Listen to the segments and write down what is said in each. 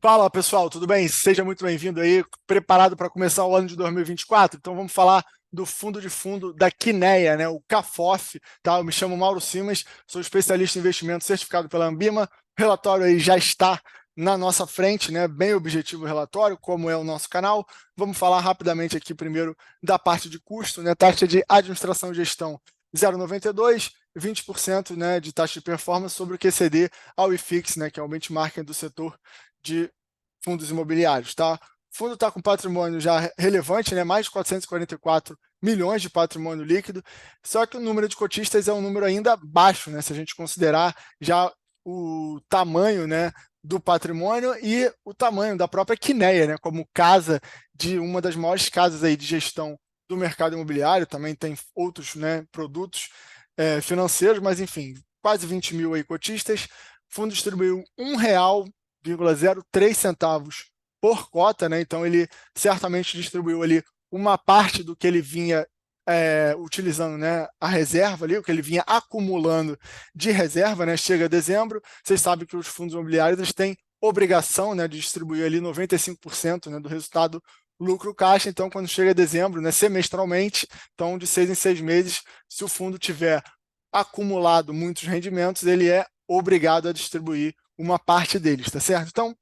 Fala pessoal, tudo bem? Seja muito bem-vindo aí, preparado para começar o ano de 2024? Então vamos falar do fundo da Quineia, né? O CAFOF, tá? Eu me chamo Mauro Simas, sou especialista em investimento certificado pela Ambima. O relatório aí já está na nossa frente, né? Bem objetivo o relatório, como é o nosso canal. Vamos falar rapidamente aqui primeiro da parte de custo, né? Taxa de administração e gestão 0,92, 20%, né, de taxa de performance sobre o QCD ao IFIX, né, que é o benchmark do setor de fundos imobiliários, tá? O fundo está com patrimônio já relevante, né? Mais de 444 milhões de patrimônio líquido, só que o número de cotistas é um número ainda baixo, né? Se a gente considerar já o tamanho, né, do patrimônio e o tamanho da própria Quineia, né, como casa de uma das maiores casas aí de gestão do mercado imobiliário, também tem outros, né, produtos financeiros, mas enfim, quase 20 mil aí cotistas. O fundo distribuiu R$ 1,03 por cota, né? Então ele certamente distribuiu ali uma parte do que ele vinha utilizando, né, a reserva ali, o que ele vinha acumulando de reserva, né? Chega dezembro, vocês sabem que os fundos imobiliários eles têm obrigação, né, de distribuir ali 95%, né, do resultado lucro caixa. Então quando chega dezembro, né, semestralmente, então de 6 em 6 meses, se o fundo tiver acumulado muitos rendimentos, ele é obrigado a distribuir uma parte deles, tá certo? Então,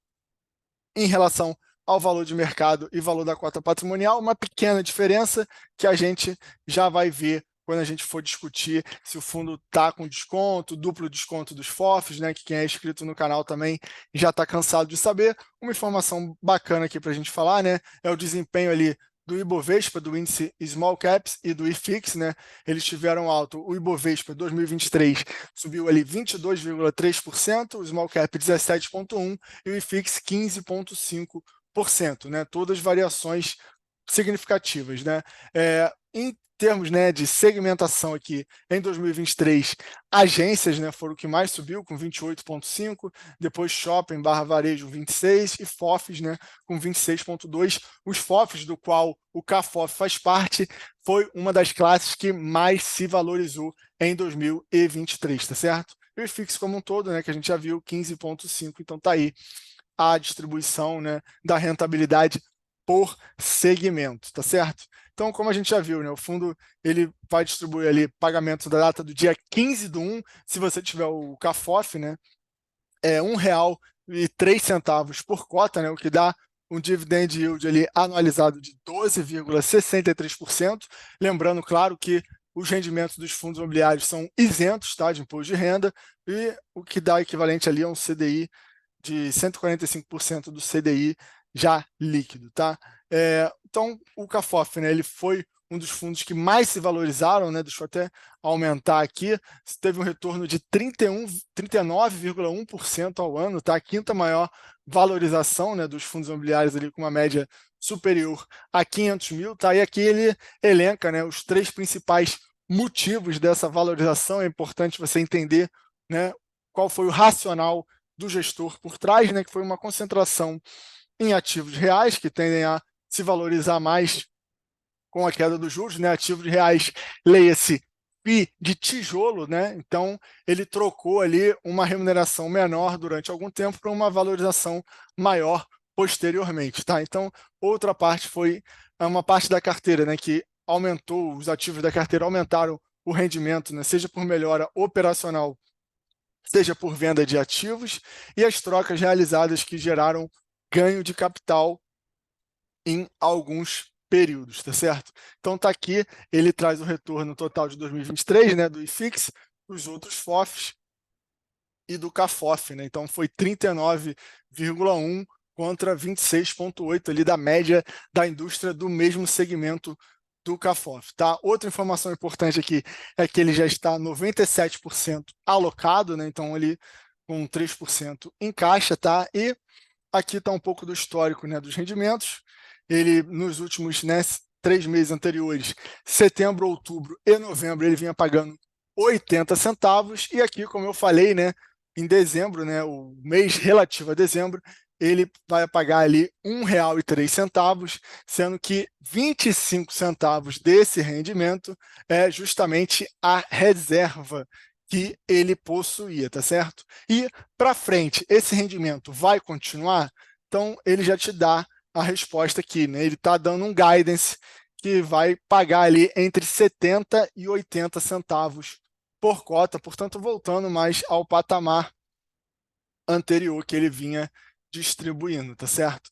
em relação ao valor de mercado e valor da cota patrimonial, uma pequena diferença que a gente já vai ver quando a gente for discutir se o fundo está com desconto, duplo desconto dos FOFs, né, que quem é inscrito no canal também já está cansado de saber. Uma informação bacana aqui para a gente falar, né, é o desempenho ali do Ibovespa, do índice Small Caps e do IFIX, né? Eles tiveram alto. O Ibovespa 2023 subiu ali 22,3%, o Small Cap 17,1% e o IFIX 15,5%, né? Todas variações significativas, né? Em termos, né, de segmentação aqui, em 2023, agências, né, foram o que mais subiu, com 28,5%, depois shopping barra varejo 26% e FOFs, né, com 26,2%. Os FOFs, do qual o CAFOF faz parte, foi uma das classes que mais se valorizou em 2023, tá certo? E o IFIX como um todo, né, que a gente já viu, 15,5%, então tá aí a distribuição, né, da rentabilidade por segmento, tá certo? Então, como a gente já viu, né, o fundo ele vai distribuir ali pagamentos da data do dia 15/1, se você tiver o CAFOF, né, R$ 1,03 por cota, né, o que dá um dividend yield ali anualizado de 12,63%. Lembrando, claro, que os rendimentos dos fundos imobiliários são isentos, tá, de imposto de renda, e o que dá equivalente ali a um CDI de 145% do CDI já líquido, tá? Então, o CAFOF, né, ele foi um dos fundos que mais se valorizaram, né? Deixa eu até aumentar aqui, teve um retorno de 39,1% ao ano, tá? A quinta maior valorização, né, dos fundos imobiliários ali com uma média superior a 500 mil, tá? E aqui ele elenca, né, os três principais motivos dessa valorização. É importante você entender, né, qual foi o racional do gestor por trás, né, que foi uma concentração em ativos reais, que tendem a se valorizar mais com a queda dos juros, né? Ativos reais, leia-se FI de tijolo, né? Então ele trocou ali uma remuneração menor durante algum tempo para uma valorização maior posteriormente, tá? Então outra parte foi uma parte da carteira, né, que aumentou, os ativos da carteira aumentaram o rendimento, né, seja por melhora operacional, seja por venda de ativos, e as trocas realizadas que geraram ganho de capital em alguns períodos, tá certo? Então tá aqui, ele traz o retorno total de 2023, né, do IFIX, dos outros FOFs e do CAFOF, né? Então foi 39,1 contra 26,8 ali da média da indústria do mesmo segmento do CAFOF, tá? Outra informação importante aqui é que ele já está 97% alocado, né? Então ele com 3% em caixa, tá? E aqui está um pouco do histórico, né, dos rendimentos. Ele, nos últimos, né, 3 meses anteriores, setembro, outubro e novembro, ele vinha pagando 80 centavos. E aqui, como eu falei, né, em dezembro, né, o mês relativo a dezembro, ele vai pagar ali R$ 1,03, sendo que 25 centavos desse rendimento é justamente a reserva que ele possuía, tá certo? E para frente, esse rendimento vai continuar? então ele já te dá a resposta aqui, né? Ele está dando um guidance que vai pagar ali entre 70 e 80 centavos por cota, portanto, voltando mais ao patamar anterior que ele vinha distribuindo, tá certo?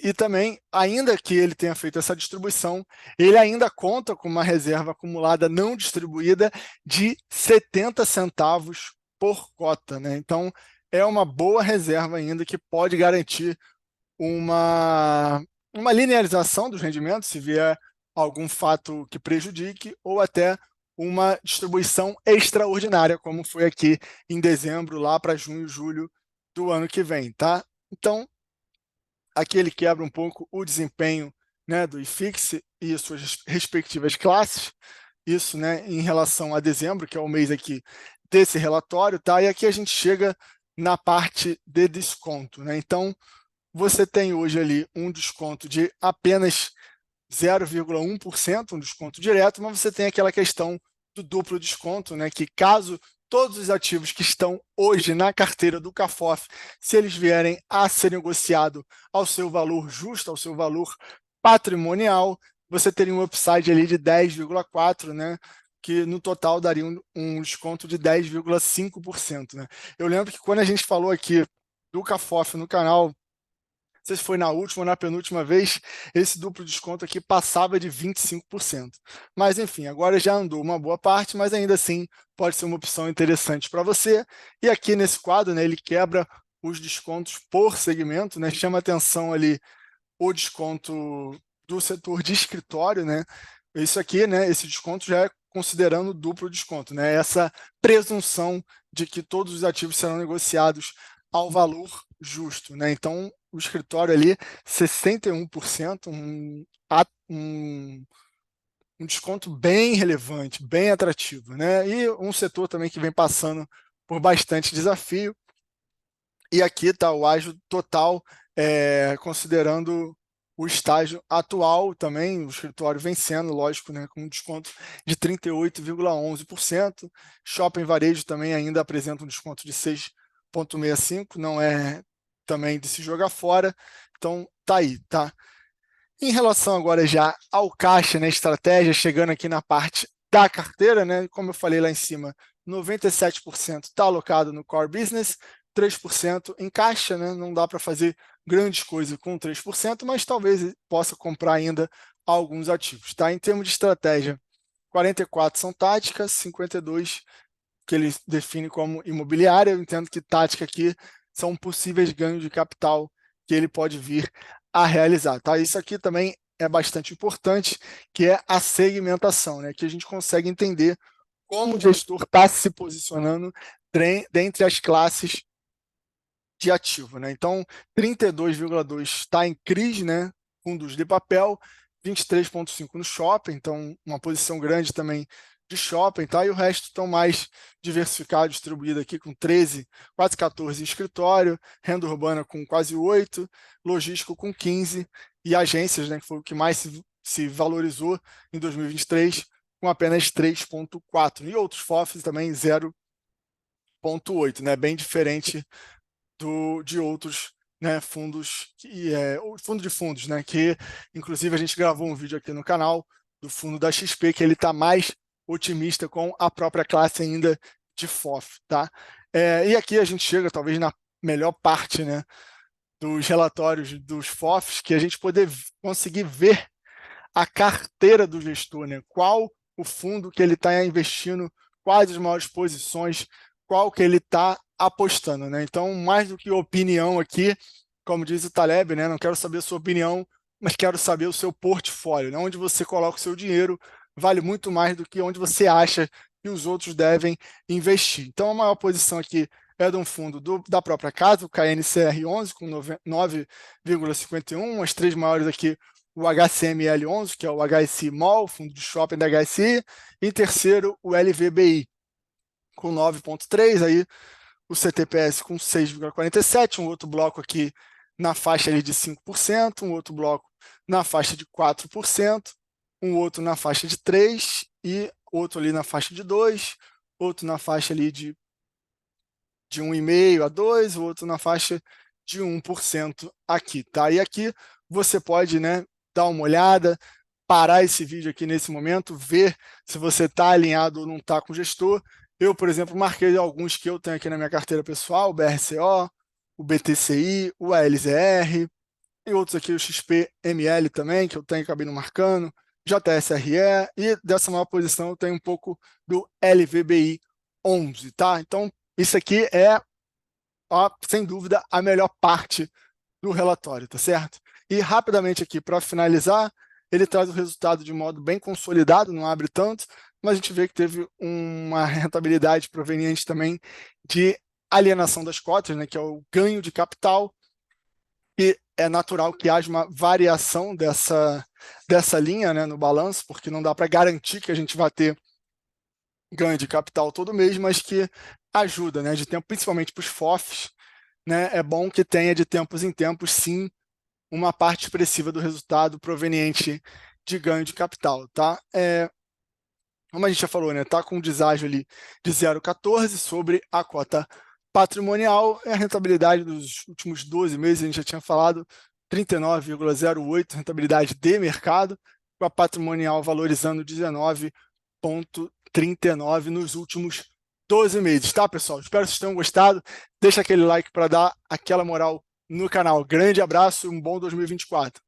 E também, ainda que ele tenha feito essa distribuição, ele ainda conta com uma reserva acumulada não distribuída de 70 centavos por cota, né? Então, é uma boa reserva ainda que pode garantir uma linearização dos rendimentos, se vier algum fato que prejudique, ou até uma distribuição extraordinária, como foi aqui em dezembro, lá para junho, julho do ano que vem, tá? Então, aqui ele quebra um pouco o desempenho, né, do IFIX e suas respectivas classes, isso, né, em relação a dezembro, que é o mês aqui desse relatório, tá? E aqui a gente chega na parte de desconto, né? Então, você tem hoje ali um desconto de apenas 0,1%, um desconto direto, mas você tem aquela questão do duplo desconto, né, que caso todos os ativos que estão hoje na carteira do CAFOF, se eles vierem a ser negociado ao seu valor justo, ao seu valor patrimonial, você teria um upside ali de 10,4%, né, que no total daria um desconto de 10,5%. Né? Eu lembro que quando a gente falou aqui do CAFOF no canal, não sei se foi na última ou na penúltima vez, esse duplo desconto aqui passava de 25%. Mas, enfim, agora já andou uma boa parte, mas ainda assim pode ser uma opção interessante para você. E aqui nesse quadro, né, ele quebra os descontos por segmento, né, chama atenção ali o desconto do setor de escritório, né? Isso aqui, né, esse desconto já é considerando duplo desconto, né? Essa presunção de que todos os ativos serão negociados ao valor justo, né? Então, o escritório ali, 61%, um desconto bem relevante, bem atrativo, né? E um setor também que vem passando por bastante desafio. E aqui está o ágio total, considerando o estágio atual também, o escritório vencendo, lógico, né, com um desconto de 38,11%. Shopping Varejo também ainda apresenta um desconto de 6,65%, não é também de se jogar fora. Então, tá aí, tá? Em relação agora já ao caixa, né, estratégia, chegando aqui na parte da carteira, né, como eu falei lá em cima, 97% está alocado no core business, 3% em caixa, né, não dá para fazer grandes coisas com 3%, mas talvez possa comprar ainda alguns ativos. Tá? Em termos de estratégia, 44 são táticas, 52 que ele define como imobiliária. Eu entendo que tática aqui são possíveis ganhos de capital que ele pode vir a realizar. Tá? Isso aqui também é bastante importante, que é a segmentação, né? Que a gente consegue entender como o gestor está se posicionando dentre as classes de ativo. Né? Então, 32,2% está em CRIs, né? Fundos de papel, 23,5% no shopping, então uma posição grande também de shopping, tá? E o resto estão mais diversificado, distribuído aqui com 13, quase 14 em escritório, renda urbana com quase 8, logístico com 15 e agências, né, que foi o que mais se valorizou em 2023, com apenas 3,4. E outros FOFs também 0,8, né? Bem diferente de outros, né, fundos, o fundo de fundos, né, que inclusive a gente gravou um vídeo aqui no canal do fundo da XP, que ele está mais otimista com a própria classe ainda de FOF. Tá? E aqui a gente chega talvez na melhor parte, né, dos relatórios dos FOFs, que a gente poder conseguir ver a carteira do gestor, né? Qual o fundo que ele está investindo, quais as maiores posições, qual que ele está apostando, né? Então, mais do que opinião aqui, como diz o Taleb, né? Não quero saber a sua opinião, mas quero saber o seu portfólio, né? Onde você coloca o seu dinheiro vale muito mais do que onde você acha que os outros devem investir. Então, a maior posição aqui é de um fundo da própria casa, o KNCR11, com 9,51, as três maiores aqui, o HCML11, que é o HSI Mall, fundo de shopping da HSI, e em terceiro, o LVBI, com 9,3, aí o CTPS com 6,47, um outro bloco aqui na faixa ali de 5%, um outro bloco na faixa de 4%, um outro na faixa de 3% e outro ali na faixa de 2%, outro na faixa ali de 1,5 a 2%, o outro na faixa de 1% aqui, tá? E aqui você pode, né, dar uma olhada, parar esse vídeo aqui nesse momento, ver se você está alinhado ou não está com o gestor. Eu, por exemplo, marquei alguns que eu tenho aqui na minha carteira pessoal, o BRCO, o BTCI, o ALZR, e outros aqui, o XPML também, que eu tenho, acabei não marcando, JSRE, e dessa maior posição eu tenho um pouco do LVBI 11, tá? Então, isso aqui é, ó, sem dúvida, a melhor parte do relatório, tá certo? E rapidamente aqui, para finalizar, ele traz o resultado de modo bem consolidado, não abre tanto, mas a gente vê que teve uma rentabilidade proveniente também de alienação das cotas, né, que é o ganho de capital, e é natural que haja uma variação dessa linha, né, no balanço, porque não dá para garantir que a gente vai ter ganho de capital todo mês, mas que ajuda, né, de tempo, principalmente para os FOFs, né, é bom que tenha de tempos em tempos, sim, uma parte expressiva do resultado proveniente de ganho de capital, tá? Como a gente já falou, né, tá com um deságio ali de 0,14 sobre a cota patrimonial, a rentabilidade dos últimos 12 meses, a gente já tinha falado, 39,08 rentabilidade de mercado, com a patrimonial valorizando 19,39 nos últimos 12 meses, tá, pessoal? Espero que vocês tenham gostado. Deixa aquele like para dar aquela moral no canal. Grande abraço e um bom 2024.